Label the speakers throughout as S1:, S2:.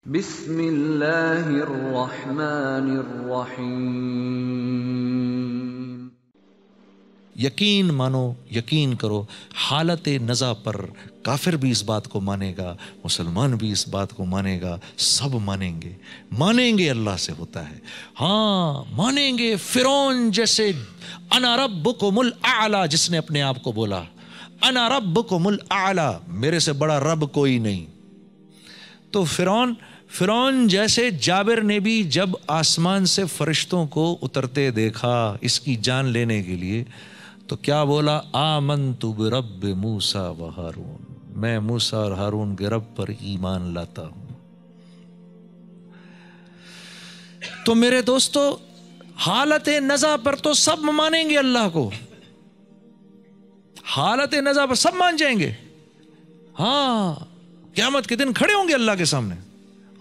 S1: بسم اللہ الرحمن الرحیم۔
S2: یقین مانو، یقین کرو، حالت نزا پر کافر بھی اس بات کو مانے گا، مسلمان بھی اس بات کو مانے گا، سب مانیں گے۔ مانیں گے اللہ سے ہوتا ہے، ہاں مانیں گے۔ فرعون جیسے انا ربکم الاعلی جس نے اپنے آپ کو بولا، انا ربکم الاعلی، میرے سے بڑا رب کوئی نہیں، تو فرعون جیسے جابر نے بھی جب آسمان سے فرشتوں کو اترتے دیکھا اس کی جان لینے کے لیے تو کیا بولا؟ آمنت برب موسیٰ و ہارون، میں موسیٰ اور ہارون کے رب پر ایمان لاتا ہوں۔ تو میرے دوستو، حالت نزا پر تو سب مانیں گے اللہ کو، حالت نزا پر سب مان جائیں گے، ہاں قیامت کے دن کھڑے ہوں گے اللہ کے سامنے،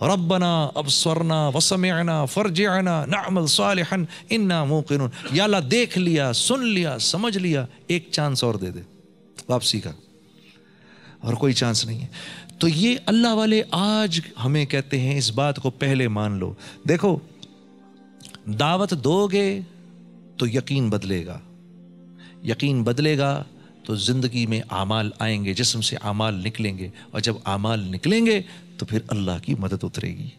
S2: ربنا ابصرنا وسمعنا فرجعنا نعمل صالحا انا موقنون، یا اللہ دیکھ لیا، سن لیا، سمجھ لیا، ایک چانس اور دے دے واپسی کا، اور کوئی چانس نہیں ہے۔ تو یہ اللہ والے آج ہمیں کہتے ہیں اس بات کو پہلے مان لو۔ دیکھو، دعوت دو گے تو یقین بدلے گا، یقین بدلے گا تو زندگی میں اعمال آئیں گے، جسم سے اعمال نکلیں گے، اور جب اعمال نکلیں گے تو پھر اللہ کی مدد اترے گی۔